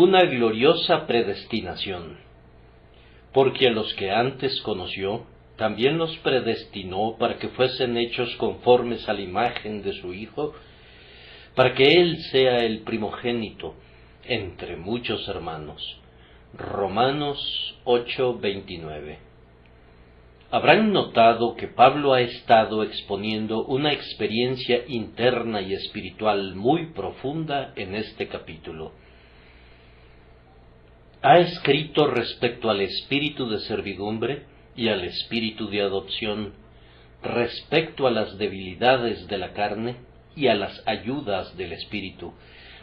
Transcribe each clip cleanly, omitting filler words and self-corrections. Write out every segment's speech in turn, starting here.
una gloriosa predestinación, porque a los que antes conoció, también los predestinó para que fuesen hechos conformes a la imagen de su Hijo, para que Él sea el primogénito entre muchos hermanos. Romanos 8:29. Habrán notado que Pablo ha estado exponiendo una experiencia interna y espiritual muy profunda en este capítulo. Ha escrito respecto al espíritu de servidumbre y al espíritu de adopción, respecto a las debilidades de la carne y a las ayudas del espíritu,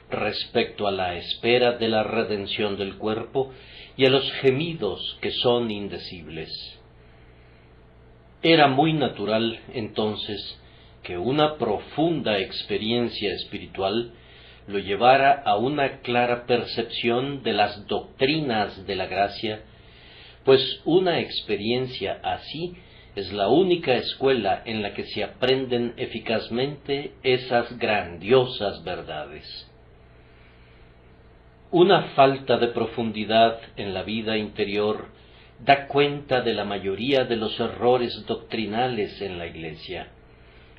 respecto a la espera de la redención del cuerpo y a los gemidos que son indecibles. Era muy natural, entonces, que una profunda experiencia espiritual lo llevara a una clara percepción de las doctrinas de la gracia, pues una experiencia así es la única escuela en la que se aprenden eficazmente esas grandiosas verdades. Una falta de profundidad en la vida interior da cuenta de la mayoría de los errores doctrinales en la Iglesia.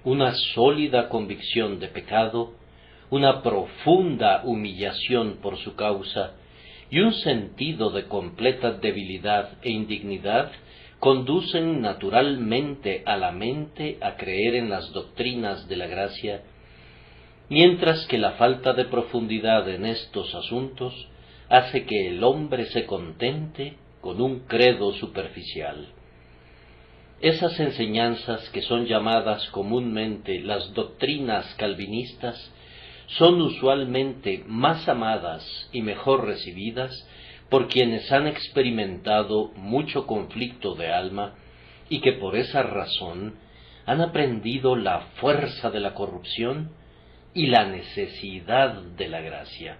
Una sólida convicción de pecado, una profunda humillación por su causa y un sentido de completa debilidad e indignidad conducen naturalmente a la mente a creer en las doctrinas de la gracia, mientras que la falta de profundidad en estos asuntos hace que el hombre se contente con un credo superficial. Esas enseñanzas que son llamadas comúnmente las doctrinas calvinistas son usualmente más amadas y mejor recibidas por quienes han experimentado mucho conflicto de alma y que por esa razón han aprendido la fuerza de la corrupción y la necesidad de la gracia.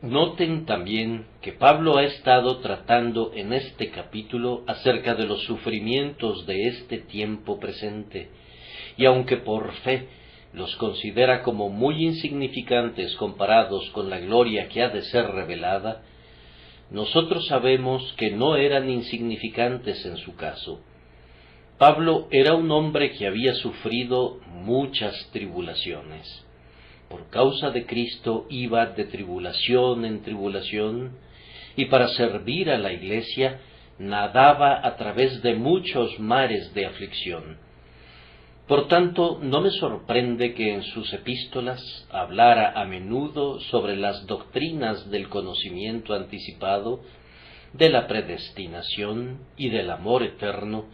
Noten también que Pablo ha estado tratando en este capítulo acerca de los sufrimientos de este tiempo presente, y aunque por fe los considera como muy insignificantes comparados con la gloria que ha de ser revelada, nosotros sabemos que no eran insignificantes en su caso. Pablo era un hombre que había sufrido muchas tribulaciones. Por causa de Cristo iba de tribulación en tribulación, y para servir a la Iglesia nadaba a través de muchos mares de aflicción. Por tanto, no me sorprende que en sus epístolas hablara a menudo sobre las doctrinas del conocimiento anticipado, de la predestinación y del amor eterno,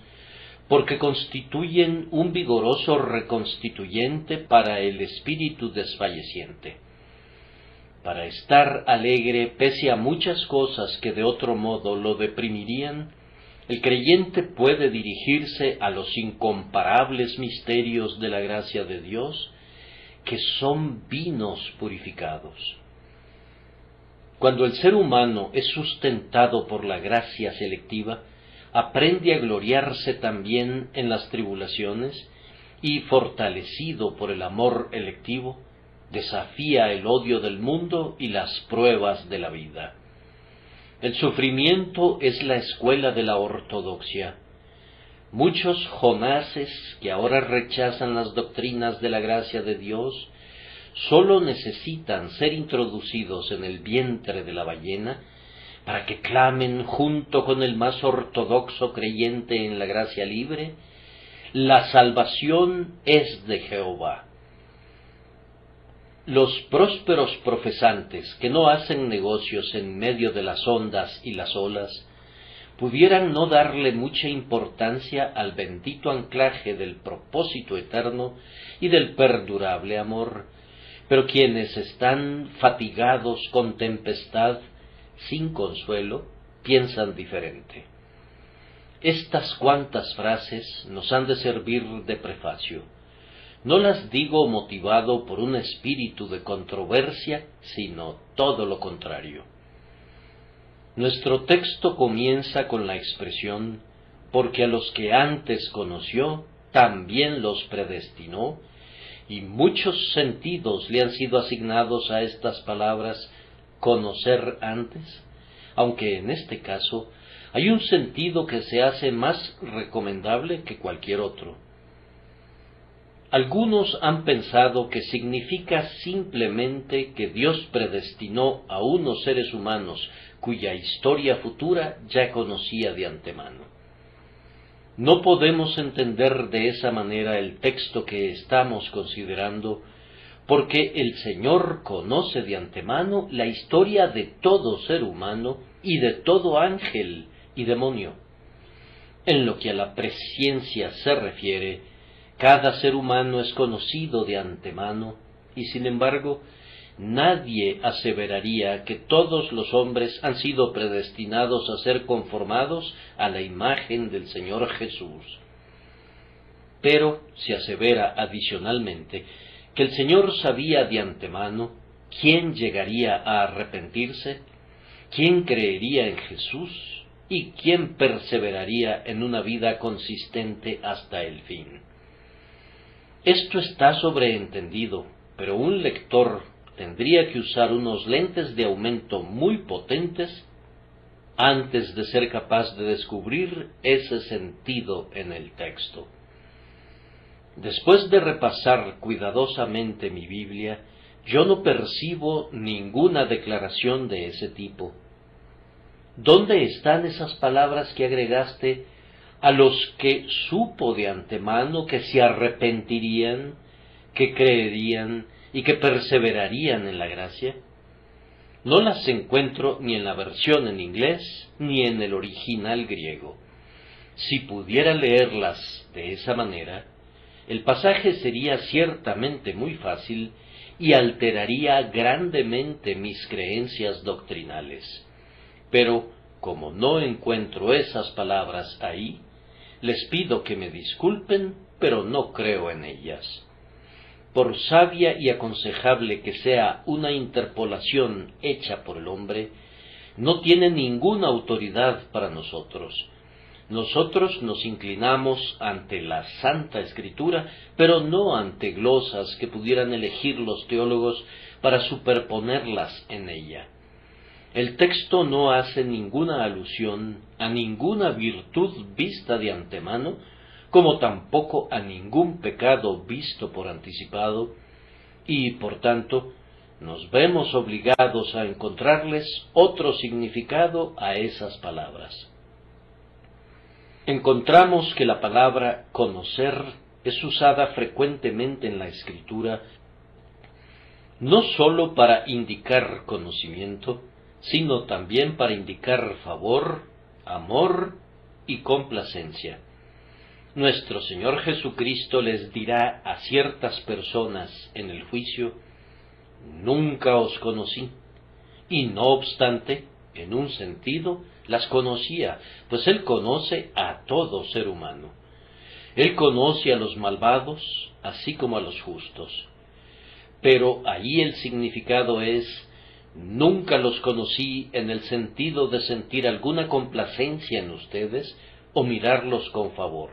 porque constituyen un vigoroso reconstituyente para el espíritu desfalleciente. Para estar alegre pese a muchas cosas que de otro modo lo deprimirían, el creyente puede dirigirse a los incomparables misterios de la gracia de Dios, que son vinos purificados. Cuando el ser humano es sustentado por la gracia selectiva, aprende a gloriarse también en las tribulaciones y, fortalecido por el amor electivo, desafía el odio del mundo y las pruebas de la vida. El sufrimiento es la escuela de la ortodoxia. Muchos Jonases que ahora rechazan las doctrinas de la gracia de Dios sólo necesitan ser introducidos en el vientre de la ballena para que clamen junto con el más ortodoxo creyente en la gracia libre: la salvación es de Jehová. Los prósperos profesantes que no hacen negocios en medio de las ondas y las olas pudieran no darle mucha importancia al bendito anclaje del propósito eterno y del perdurable amor, pero quienes están fatigados con tempestad, sin consuelo, piensan diferente. Estas cuantas frases nos han de servir de prefacio. No las digo motivado por un espíritu de controversia, sino todo lo contrario. Nuestro texto comienza con la expresión: porque a los que antes conoció, también los predestinó, y muchos sentidos le han sido asignados a estas palabras conocer antes, aunque en este caso hay un sentido que se hace más recomendable que cualquier otro. Algunos han pensado que significa simplemente que Dios predestinó a unos seres humanos cuya historia futura ya conocía de antemano. No podemos entender de esa manera el texto que estamos considerando, porque el Señor conoce de antemano la historia de todo ser humano y de todo ángel y demonio. En lo que a la presciencia se refiere, cada ser humano es conocido de antemano, y sin embargo, nadie aseveraría que todos los hombres han sido predestinados a ser conformados a la imagen del Señor Jesús. Pero se asevera adicionalmente que el Señor sabía de antemano quién llegaría a arrepentirse, quién creería en Jesús y quién perseveraría en una vida consistente hasta el fin. Esto está sobreentendido, pero un lector tendría que usar unos lentes de aumento muy potentes antes de ser capaz de descubrir ese sentido en el texto. Después de repasar cuidadosamente mi Biblia, yo no percibo ninguna declaración de ese tipo. ¿Dónde están esas palabras que agregaste a los que supo de antemano que se arrepentirían, que creerían y que perseverarían en la gracia? No las encuentro ni en la versión en inglés ni en el original griego. Si pudiera leerlas de esa manera, el pasaje sería ciertamente muy fácil y alteraría grandemente mis creencias doctrinales. Pero, como no encuentro esas palabras ahí, les pido que me disculpen, pero no creo en ellas. Por sabia y aconsejable que sea una interpolación hecha por el hombre, no tiene ninguna autoridad para nosotros. Nosotros nos inclinamos ante la Santa Escritura, pero no ante glosas que pudieran elegir los teólogos para superponerlas en ella. El texto no hace ninguna alusión a ninguna virtud vista de antemano, como tampoco a ningún pecado visto por anticipado, y por tanto nos vemos obligados a encontrarles otro significado a esas palabras. Encontramos que la palabra conocer es usada frecuentemente en la Escritura, no sólo para indicar conocimiento, sino también para indicar favor, amor y complacencia. Nuestro Señor Jesucristo les dirá a ciertas personas en el juicio: nunca os conocí, y no obstante, en un sentido, las conocía, pues Él conoce a todo ser humano. Él conoce a los malvados, así como a los justos. Pero ahí el significado es: nunca los conocí en el sentido de sentir alguna complacencia en ustedes o mirarlos con favor.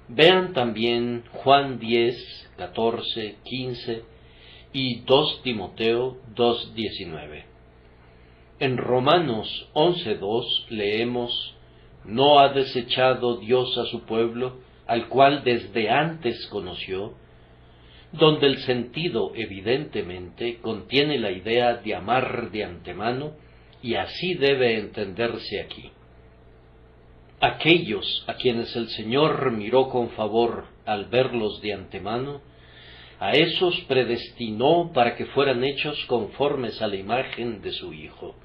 Vean también Juan 10, 14, 15 y 2 Timoteo 2:19. En Romanos 11:2 leemos: ¿no ha desechado Dios a su pueblo, al cual desde antes conoció?, donde el sentido evidentemente contiene la idea de amar de antemano, y así debe entenderse aquí. Aquellos a quienes el Señor miró con favor al verlos de antemano, a esos predestinó para que fueran hechos conformes a la imagen de su Hijo.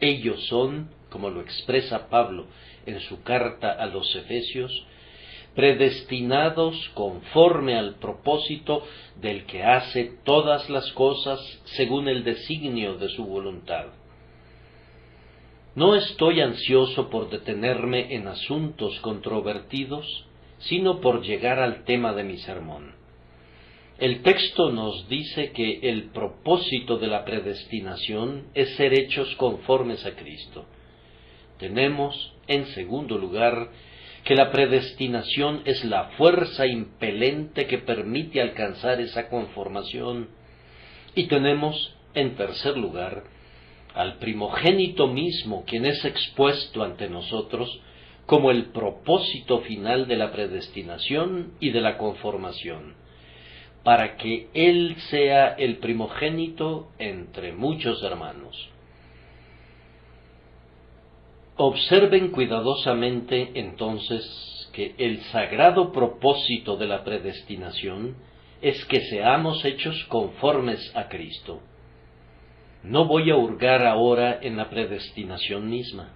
Ellos son, como lo expresa Pablo en su carta a los Efesios, predestinados conforme al propósito del que hace todas las cosas según el designio de su voluntad. No estoy ansioso por detenerme en asuntos controvertidos, sino por llegar al tema de mi sermón. El texto nos dice que el propósito de la predestinación es ser hechos conformes a Cristo. Tenemos, en segundo lugar, que la predestinación es la fuerza impelente que permite alcanzar esa conformación. Y tenemos, en tercer lugar, al primogénito mismo, quien es expuesto ante nosotros como el propósito final de la predestinación y de la conformación, para que Él sea el primogénito entre muchos hermanos. Observen cuidadosamente entonces que el sagrado propósito de la predestinación es que seamos hechos conformes a Cristo. No voy a hurgar ahora en la predestinación misma.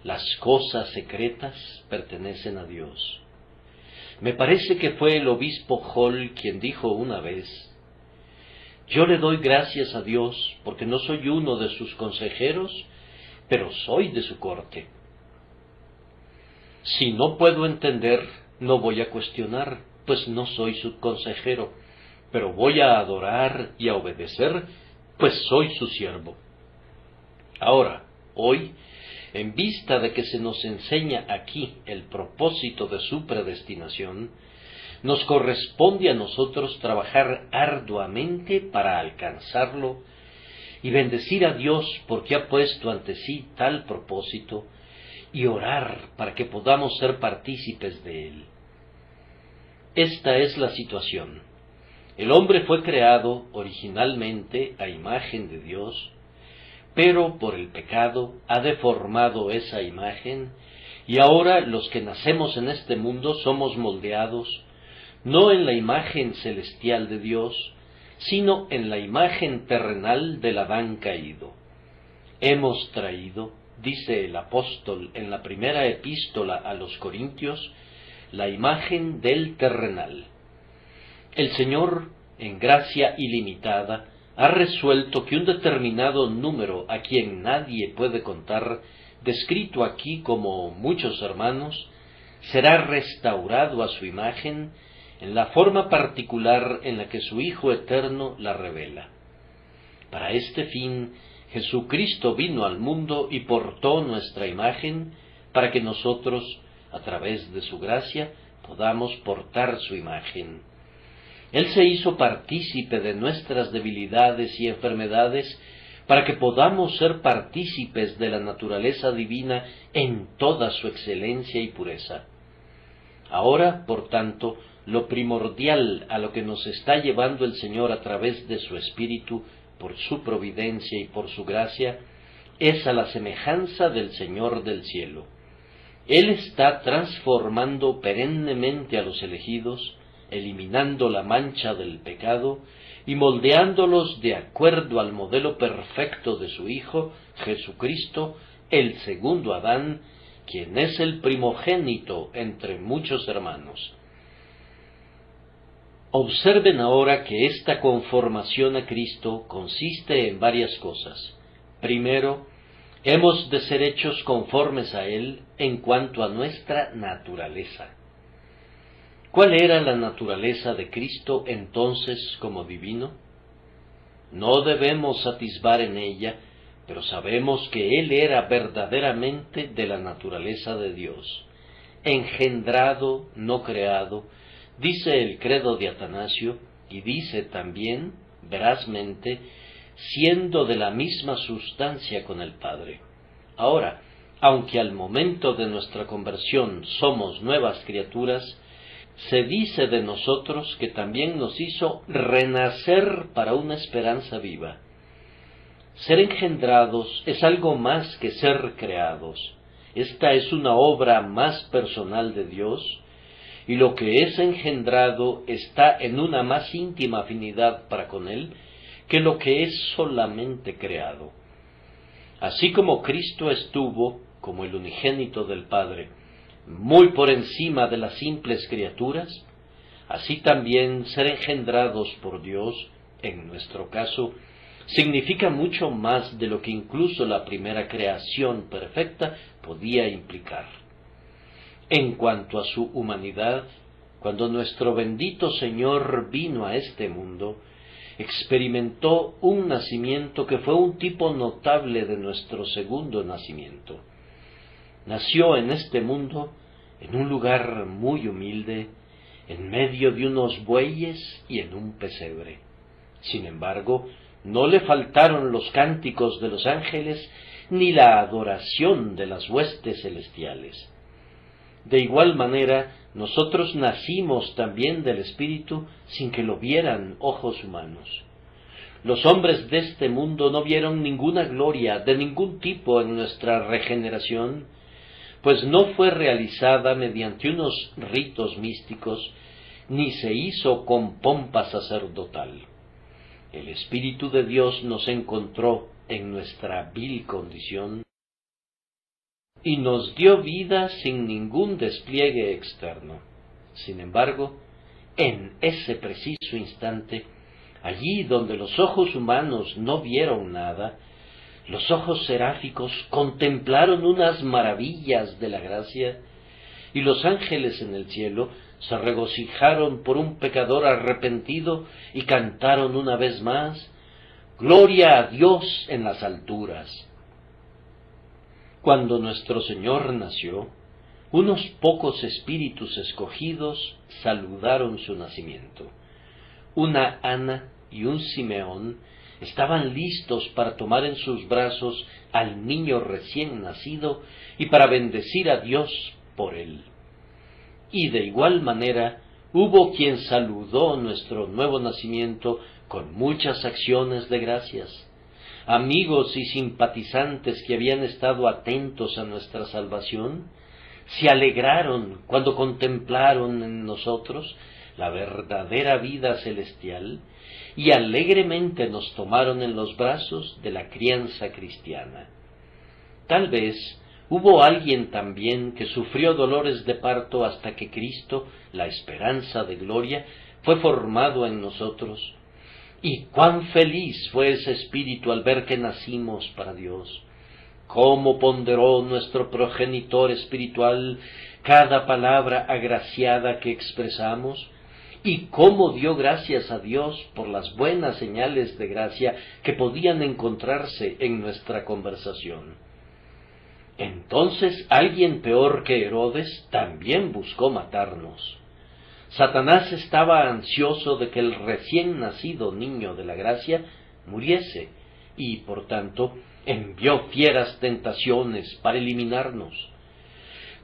Las cosas secretas pertenecen a Dios. Me parece que fue el obispo Hall quien dijo una vez: yo le doy gracias a Dios porque no soy uno de sus consejeros, pero soy de su corte. Si no puedo entender, no voy a cuestionar, pues no soy su consejero, pero voy a adorar y a obedecer, pues soy su siervo. Ahora, hoy, en vista de que se nos enseña aquí el propósito de su predestinación, nos corresponde a nosotros trabajar arduamente para alcanzarlo y bendecir a Dios porque ha puesto ante sí tal propósito, y orar para que podamos ser partícipes de él. Esta es la situación. El hombre fue creado originalmente a imagen de Dios, pero por el pecado ha deformado esa imagen, y ahora los que nacemos en este mundo somos moldeados no en la imagen celestial de Dios, sino en la imagen terrenal del Adán caído. Hemos traído, dice el apóstol en la primera epístola a los Corintios, la imagen del terrenal. El Señor, en gracia ilimitada, ha resuelto que un determinado número a quien nadie puede contar, descrito aquí como muchos hermanos, será restaurado a su imagen en la forma particular en la que su Hijo eterno la revela. Para este fin, Jesucristo vino al mundo y portó nuestra imagen para que nosotros, a través de su gracia, podamos portar su imagen. Él se hizo partícipe de nuestras debilidades y enfermedades para que podamos ser partícipes de la naturaleza divina en toda su excelencia y pureza. Ahora, por tanto, lo primordial a lo que nos está llevando el Señor a través de su Espíritu, por su providencia y por su gracia, es a la semejanza del Señor del cielo. Él está transformando perennemente a los elegidos, eliminando la mancha del pecado y moldeándolos de acuerdo al modelo perfecto de su Hijo, Jesucristo, el segundo Adán, quien es el primogénito entre muchos hermanos. Observen ahora que esta conformación a Cristo consiste en varias cosas. Primero, hemos de ser hechos conformes a Él en cuanto a nuestra naturaleza. ¿Cuál era la naturaleza de Cristo entonces como divino? No debemos atisbar en ella, pero sabemos que Él era verdaderamente de la naturaleza de Dios, engendrado, no creado, dice el credo de Atanasio, y dice también, verazmente, siendo de la misma sustancia con el Padre. Ahora, aunque al momento de nuestra conversión somos nuevas criaturas, se dice de nosotros que también nos hizo renacer para una esperanza viva. Ser engendrados es algo más que ser creados. Esta es una obra más personal de Dios, y lo que es engendrado está en una más íntima afinidad para con Él que lo que es solamente creado. Así como Cristo estuvo, como el unigénito del Padre, muy por encima de las simples criaturas, así también ser engendrados por Dios, en nuestro caso, significa mucho más de lo que incluso la primera creación perfecta podía implicar. En cuanto a su humanidad, cuando nuestro bendito Señor vino a este mundo, experimentó un nacimiento que fue un tipo notable de nuestro segundo nacimiento. Nació en este mundo en un lugar muy humilde, en medio de unos bueyes y en un pesebre. Sin embargo, no le faltaron los cánticos de los ángeles ni la adoración de las huestes celestiales. De igual manera, nosotros nacimos también del Espíritu sin que lo vieran ojos humanos. Los hombres de este mundo no vieron ninguna gloria de ningún tipo en nuestra regeneración, pues no fue realizada mediante unos ritos místicos, ni se hizo con pompa sacerdotal. El Espíritu de Dios nos encontró en nuestra vil condición y nos dio vida sin ningún despliegue externo. Sin embargo, en ese preciso instante, allí donde los ojos humanos no vieron nada, los ojos seráficos contemplaron unas maravillas de la gracia, y los ángeles en el cielo se regocijaron por un pecador arrepentido y cantaron una vez más: «Gloria a Dios en las alturas». Cuando nuestro Señor nació, unos pocos espíritus escogidos saludaron su nacimiento. Una Ana y un Simeón estaban listos para tomar en sus brazos al niño recién nacido y para bendecir a Dios por él. Y de igual manera hubo quien saludó nuestro nuevo nacimiento con muchas acciones de gracias. Amigos y simpatizantes que habían estado atentos a nuestra salvación se alegraron cuando contemplaron en nosotros la verdadera vida celestial y alegremente nos tomaron en los brazos de la crianza cristiana. Tal vez hubo alguien también que sufrió dolores de parto hasta que Cristo, la esperanza de gloria, fue formado en nosotros. Y cuán feliz fue ese espíritu al ver que nacimos para Dios. Cómo ponderó nuestro progenitor espiritual cada palabra agraciada que expresamos, y cómo dio gracias a Dios por las buenas señales de gracia que podían encontrarse en nuestra conversación. Entonces alguien peor que Herodes también buscó matarnos. Satanás estaba ansioso de que el recién nacido niño de la gracia muriese, y por tanto envió fieras tentaciones para eliminarnos.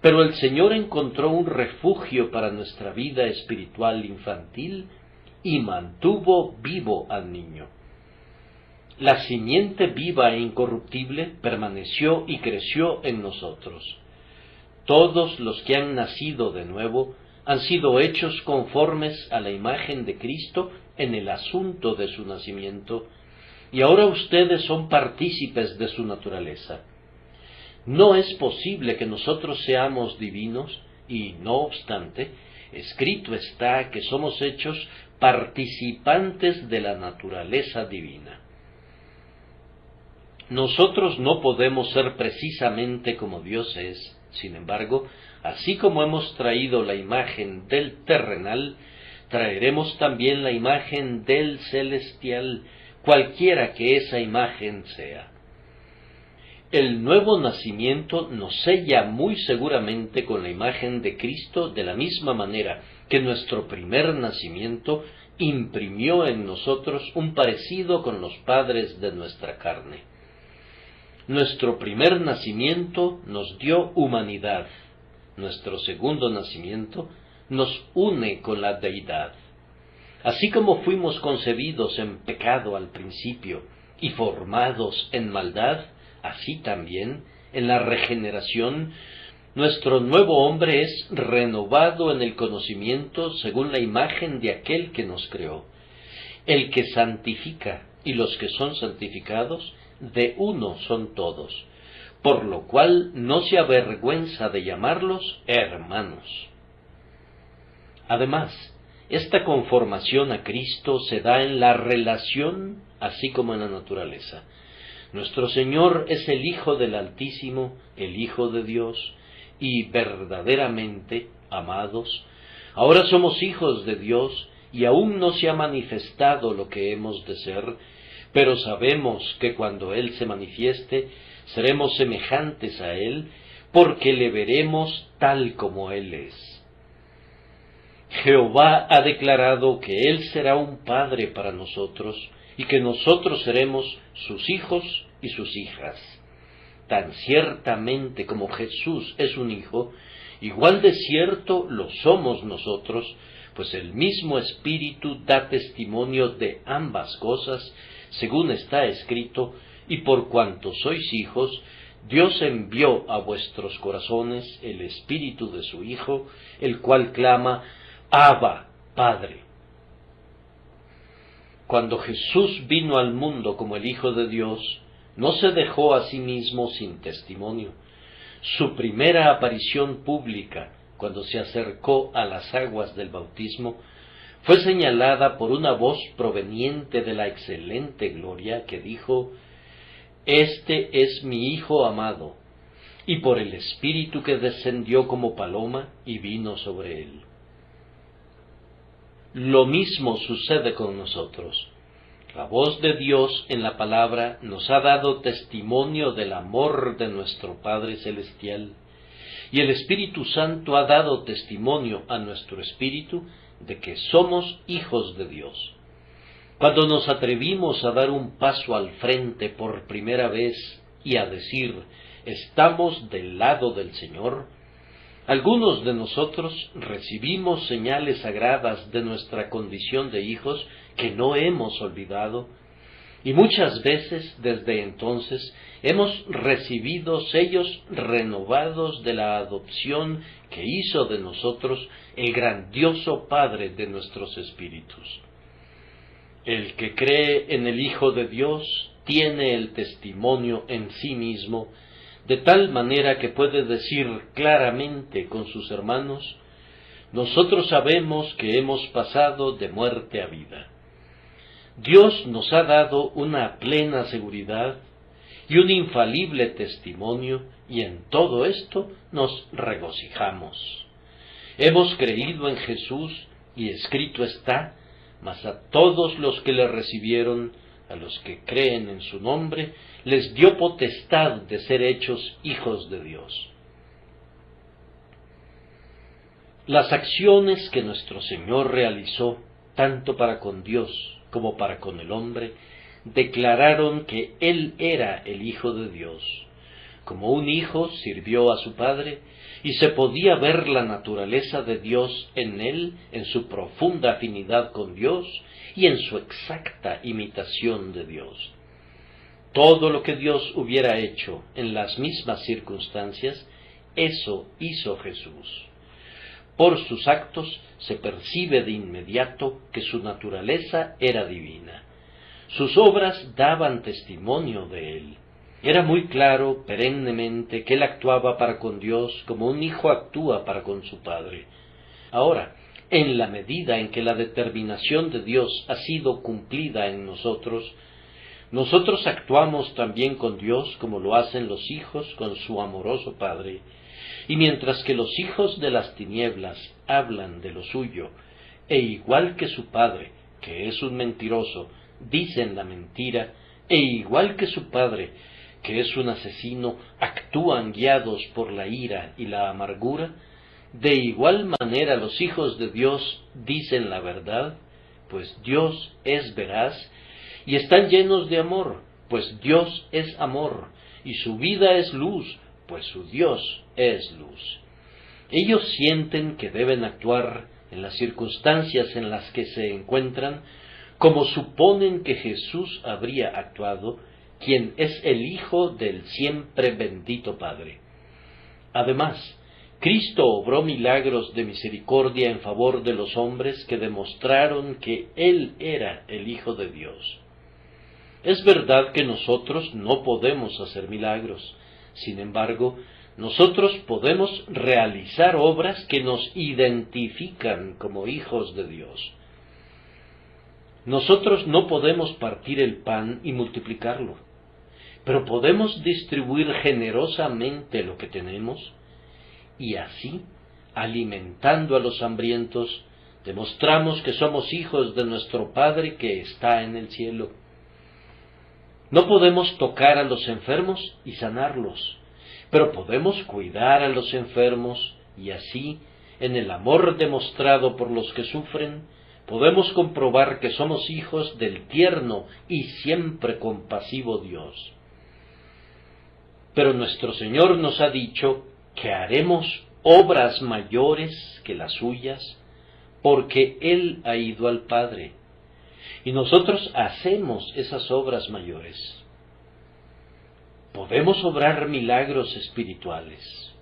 Pero el Señor encontró un refugio para nuestra vida espiritual infantil y mantuvo vivo al niño. La simiente viva e incorruptible permaneció y creció en nosotros. Todos los que han nacido de nuevo han sido hechos conformes a la imagen de Cristo en el asunto de su nacimiento, y ahora ustedes son partícipes de su naturaleza. No es posible que nosotros seamos divinos, y no obstante, escrito está que somos hechos participantes de la naturaleza divina. Nosotros no podemos ser precisamente como Dios es, sin embargo, así como hemos traído la imagen del terrenal, traeremos también la imagen del celestial, cualquiera que esa imagen sea. El nuevo nacimiento nos sella muy seguramente con la imagen de Cristo de la misma manera que nuestro primer nacimiento imprimió en nosotros un parecido con los padres de nuestra carne. Nuestro primer nacimiento nos dio humanidad. Nuestro segundo nacimiento nos une con la deidad. Así como fuimos concebidos en pecado al principio y formados en maldad, así también, en la regeneración, nuestro nuevo hombre es renovado en el conocimiento según la imagen de aquel que nos creó, el que santifica, y los que son santificados, de uno son todos, por lo cual no se avergüenza de llamarlos hermanos. Además, esta conformación a Cristo se da en la relación así como en la naturaleza. Nuestro Señor es el Hijo del Altísimo, el Hijo de Dios, y verdaderamente, amados, ahora somos hijos de Dios y aún no se ha manifestado lo que hemos de ser, pero sabemos que cuando Él se manifieste, seremos semejantes a Él, porque le veremos tal como Él es. Jehová ha declarado que Él será un Padre para nosotros, y que nosotros seremos sus hijos y sus hijas. Tan ciertamente como Jesús es un hijo, igual de cierto lo somos nosotros, pues el mismo Espíritu da testimonio de ambas cosas, según está escrito, y por cuanto sois hijos, Dios envió a vuestros corazones el Espíritu de su Hijo, el cual clama, Abba, Padre. Cuando Jesús vino al mundo como el Hijo de Dios, no se dejó a sí mismo sin testimonio. Su primera aparición pública, cuando se acercó a las aguas del bautismo, fue señalada por una voz proveniente de la excelente gloria que dijo, Este es mi Hijo amado, y por el Espíritu que descendió como paloma y vino sobre él. Lo mismo sucede con nosotros. La voz de Dios en la palabra nos ha dado testimonio del amor de nuestro Padre Celestial, y el Espíritu Santo ha dado testimonio a nuestro espíritu de que somos hijos de Dios. Cuando nos atrevimos a dar un paso al frente por primera vez y a decir, estamos del lado del Señor, algunos de nosotros recibimos señales sagradas de nuestra condición de hijos que no hemos olvidado, y muchas veces desde entonces hemos recibido sellos renovados de la adopción que hizo de nosotros el grandioso Padre de nuestros espíritus. El que cree en el Hijo de Dios tiene el testimonio en sí mismo, de tal manera que puede decir claramente con sus hermanos, nosotros sabemos que hemos pasado de muerte a vida. Dios nos ha dado una plena seguridad y un infalible testimonio, y en todo esto nos regocijamos. Hemos creído en Jesús, y escrito está, mas a todos los que le recibieron, a los que creen en su nombre, les dio potestad de ser hechos hijos de Dios. Las acciones que nuestro Señor realizó, tanto para con Dios como para con el hombre, declararon que Él era el Hijo de Dios. Como un hijo sirvió a su Padre, y se podía ver la naturaleza de Dios en Él, en su profunda afinidad con Dios y en su exacta imitación de Dios. Todo lo que Dios hubiera hecho en las mismas circunstancias, eso hizo Jesús. Por sus actos se percibe de inmediato que su naturaleza era divina. Sus obras daban testimonio de Él. Era muy claro perennemente que Él actuaba para con Dios como un hijo actúa para con su Padre. Ahora, en la medida en que la determinación de Dios ha sido cumplida en nosotros, nosotros actuamos también con Dios como lo hacen los hijos con su amoroso Padre, y mientras que los hijos de las tinieblas hablan de lo suyo, e igual que su padre, que es un mentiroso, dicen la mentira, e igual que su padre, que es un asesino, actúan guiados por la ira y la amargura, de igual manera los hijos de Dios dicen la verdad, pues Dios es veraz, y están llenos de amor, pues Dios es amor, y su vida es luz, pues su Dios es luz. Ellos sienten que deben actuar en las circunstancias en las que se encuentran, como suponen que Jesús habría actuado, quien es el Hijo del siempre bendito Padre. Además, Cristo obró milagros de misericordia en favor de los hombres que demostraron que Él era el Hijo de Dios. Es verdad que nosotros no podemos hacer milagros. Sin embargo, nosotros podemos realizar obras que nos identifican como hijos de Dios. Nosotros no podemos partir el pan y multiplicarlo, pero podemos distribuir generosamente lo que tenemos, y así, alimentando a los hambrientos, demostramos que somos hijos de nuestro Padre que está en el cielo. No podemos tocar a los enfermos y sanarlos, pero podemos cuidar a los enfermos y así, en el amor demostrado por los que sufren, podemos comprobar que somos hijos del tierno y siempre compasivo Dios. Pero nuestro Señor nos ha dicho que haremos obras mayores que las suyas, porque Él ha ido al Padre, y nosotros hacemos esas obras mayores. Podemos obrar milagros espirituales.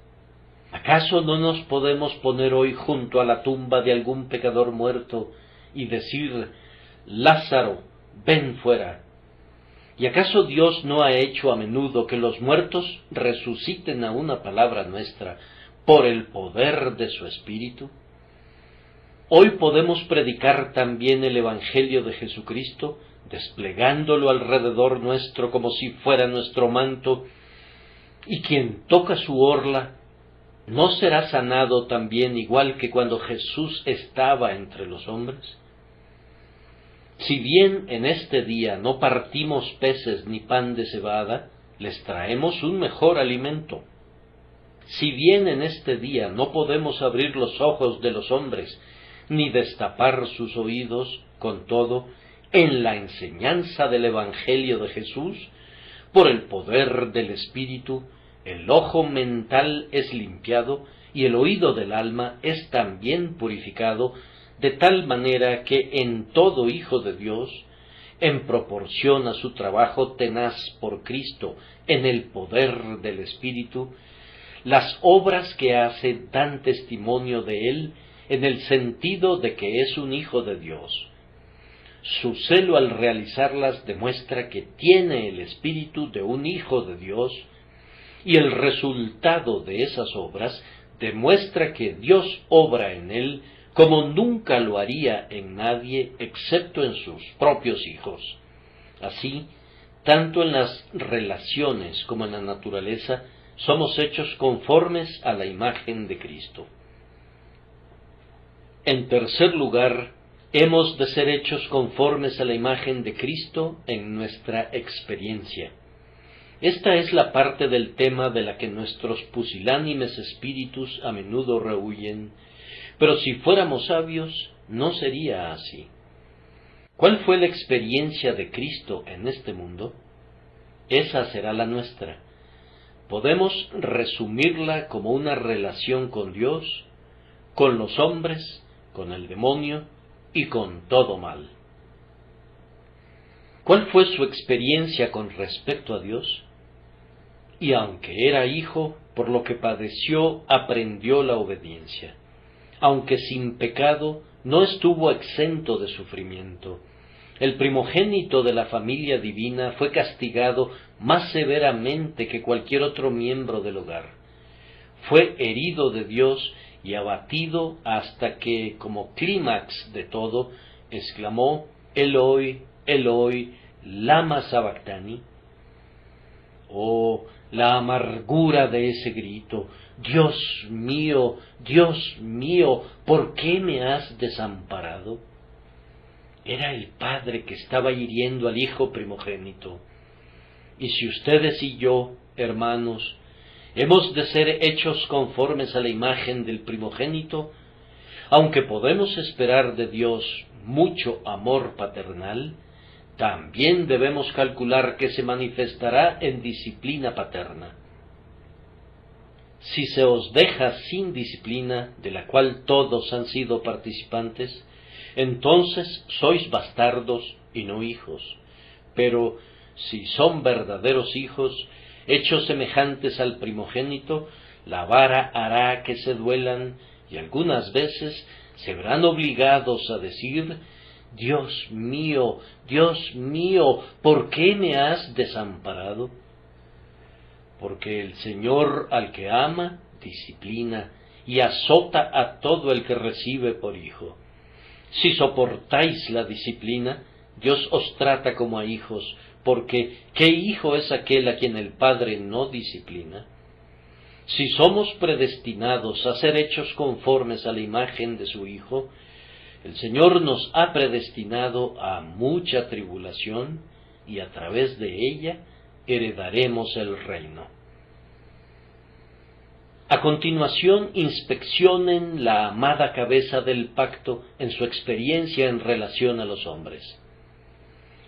¿Acaso no nos podemos poner hoy junto a la tumba de algún pecador muerto y decir: Lázaro, ven fuera? ¿Y acaso Dios no ha hecho a menudo que los muertos resuciten a una palabra nuestra por el poder de su Espíritu? Hoy podemos predicar también el Evangelio de Jesucristo, desplegándolo alrededor nuestro como si fuera nuestro manto, y quien toca su orla, ¿no será sanado también igual que cuando Jesús estaba entre los hombres? Si bien en este día no partimos peces ni pan de cebada, les traemos un mejor alimento. Si bien en este día no podemos abrir los ojos de los hombres, ni destapar sus oídos, con todo, en la enseñanza del Evangelio de Jesús, por el poder del Espíritu, el ojo mental es limpiado y el oído del alma es también purificado, de tal manera que en todo hijo de Dios, en proporción a su trabajo tenaz por Cristo, en el poder del Espíritu, las obras que hace dan testimonio de él en el sentido de que es un hijo de Dios. Su celo al realizarlas demuestra que tiene el espíritu de un hijo de Dios, y el resultado de esas obras demuestra que Dios obra en él como nunca lo haría en nadie excepto en sus propios hijos. Así, tanto en las relaciones como en la naturaleza, somos hechos conformes a la imagen de Cristo. En tercer lugar, hemos de ser hechos conformes a la imagen de Cristo en nuestra experiencia. Esta es la parte del tema de la que nuestros pusilánimes espíritus a menudo rehuyen, pero si fuéramos sabios, no sería así. ¿Cuál fue la experiencia de Cristo en este mundo? Esa será la nuestra. Podemos resumirla como una relación con Dios, con los hombres, con el demonio y con todo mal. ¿Cuál fue su experiencia con respecto a Dios? Y aunque era hijo, por lo que padeció, aprendió la obediencia. Aunque sin pecado, no estuvo exento de sufrimiento. El primogénito de la familia divina fue castigado más severamente que cualquier otro miembro del hogar. Fue herido de Dios y abatido hasta que, como clímax de todo, exclamó: Eloi, Eloi, lama sabactani. Oh, la amargura de ese grito: Dios mío, ¿por qué me has desamparado? Era el padre que estaba hiriendo al hijo primogénito. Y si ustedes y yo, hermanos, hemos de ser hechos conformes a la imagen del primogénito, aunque podemos esperar de Dios mucho amor paternal, también debemos calcular que se manifestará en disciplina paterna. Si se os deja sin disciplina, de la cual todos han sido participantes, entonces sois bastardos y no hijos. Pero si son verdaderos hijos, hechos semejantes al primogénito, la vara hará que se duelan, y algunas veces se verán obligados a decir: Dios mío, ¿por qué me has desamparado? Porque el Señor al que ama, disciplina, y azota a todo el que recibe por hijo. Si soportáis la disciplina, Dios os trata como a hijos, porque ¿qué hijo es aquel a quien el Padre no disciplina? Si somos predestinados a ser hechos conformes a la imagen de su Hijo, el Señor nos ha predestinado a mucha tribulación, y a través de ella heredaremos el reino. continuación, inspeccionen la amada cabeza del pacto en su experiencia en relación a los hombres.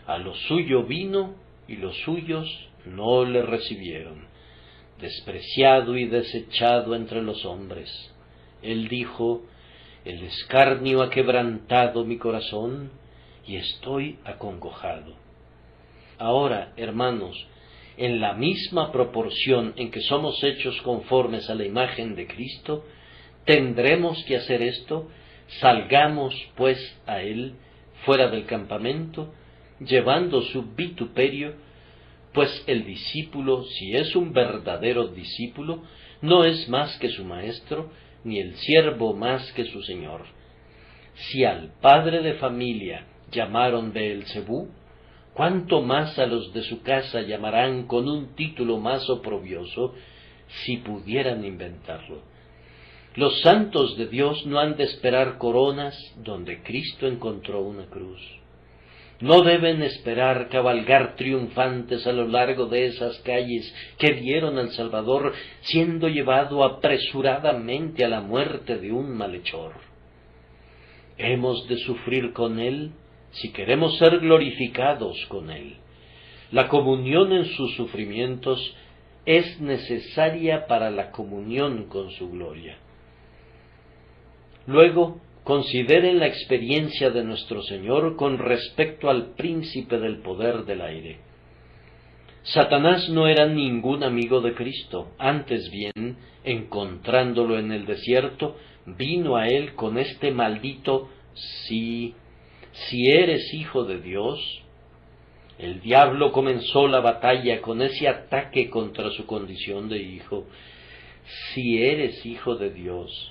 A lo suyo vino y los suyos no le recibieron, despreciado y desechado entre los hombres. Él dijo: el escarnio ha quebrantado mi corazón y estoy acongojado. Ahora, hermanos, en la misma proporción en que somos hechos conformes a la imagen de Cristo, tendremos que hacer esto. Salgamos, pues, a Él, fuera del campamento, llevando su vituperio, pues el discípulo, si es un verdadero discípulo, no es más que su maestro, ni el siervo más que su señor. Si al padre de familia llamaron Beelzebú, ¿cuánto más a los de su casa llamarán con un título más oprobioso, si pudieran inventarlo? Los santos de Dios no han de esperar coronas donde Cristo encontró una cruz. No deben esperar cabalgar triunfantes a lo largo de esas calles que vieron al Salvador siendo llevado apresuradamente a la muerte de un malhechor. Hemos de sufrir con Él si queremos ser glorificados con Él. La comunión en sus sufrimientos es necesaria para la comunión con su gloria. Luego, consideren la experiencia de nuestro Señor con respecto al príncipe del poder del aire. Satanás no era ningún amigo de Cristo, antes bien, encontrándolo en el desierto, vino a él con este maldito si eres hijo de Dios. El diablo comenzó la batalla con ese ataque contra su condición de hijo. Si eres hijo de Dios.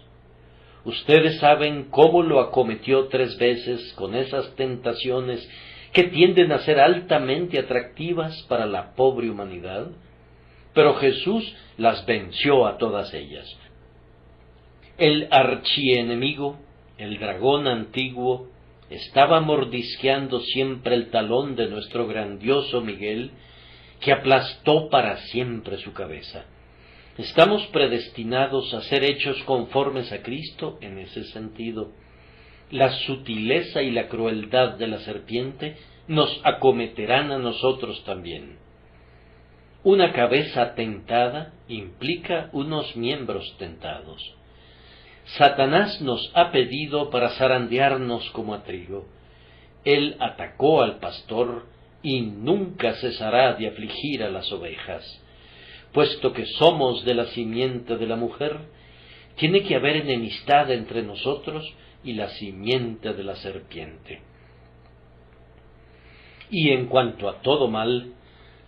Ustedes saben cómo lo acometió 3 veces con esas tentaciones que tienden a ser altamente atractivas para la pobre humanidad, pero Jesús las venció a todas ellas. El archienemigo, el dragón antiguo, estaba mordisqueando siempre el talón de nuestro grandioso Miguel, que aplastó para siempre su cabeza. Estamos predestinados a ser hechos conformes a Cristo en ese sentido. La sutileza y la crueldad de la serpiente nos acometerán a nosotros también. Una cabeza tentada implica unos miembros tentados. Satanás nos ha pedido para zarandearnos como a trigo. Él atacó al pastor y nunca cesará de afligir a las ovejas. Puesto que somos de la simiente de la mujer, tiene que haber enemistad entre nosotros y la simiente de la serpiente. Y en cuanto a todo mal,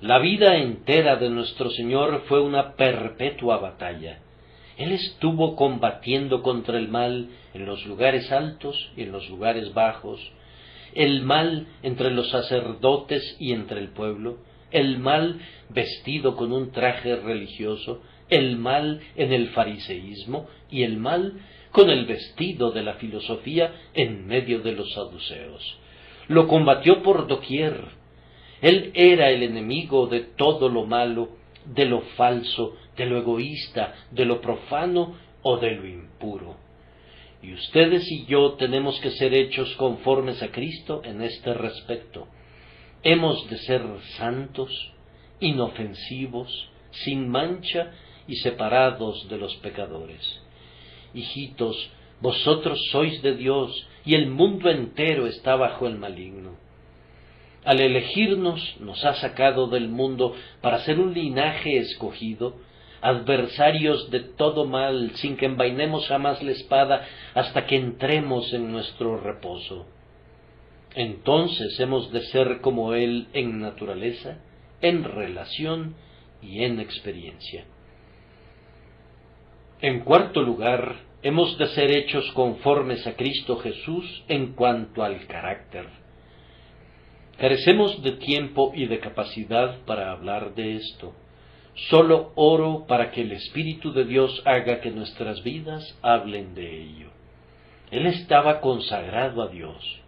la vida entera de nuestro Señor fue una perpetua batalla. Él estuvo combatiendo contra el mal en los lugares altos y en los lugares bajos, el mal entre los sacerdotes y entre el pueblo, el mal vestido con un traje religioso, el mal en el fariseísmo y el mal con el vestido de la filosofía en medio de los saduceos. Lo combatió por doquier. Él era el enemigo de todo lo malo, de lo falso, de lo egoísta, de lo profano o de lo impuro. Y ustedes y yo tenemos que ser hechos conformes a Cristo en este respecto. Hemos de ser santos, inofensivos, sin mancha y separados de los pecadores. Hijitos, vosotros sois de Dios y el mundo entero está bajo el maligno. Al elegirnos nos ha sacado del mundo para ser un linaje escogido, adversarios de todo mal, sin que envainemos jamás la espada hasta que entremos en nuestro reposo. Entonces hemos de ser como Él en naturaleza, en relación y en experiencia. En cuarto lugar, hemos de ser hechos conformes a Cristo Jesús en cuanto al carácter. Carecemos de tiempo y de capacidad para hablar de esto. Solo oro para que el Espíritu de Dios haga que nuestras vidas hablen de ello. Él estaba consagrado a Dios.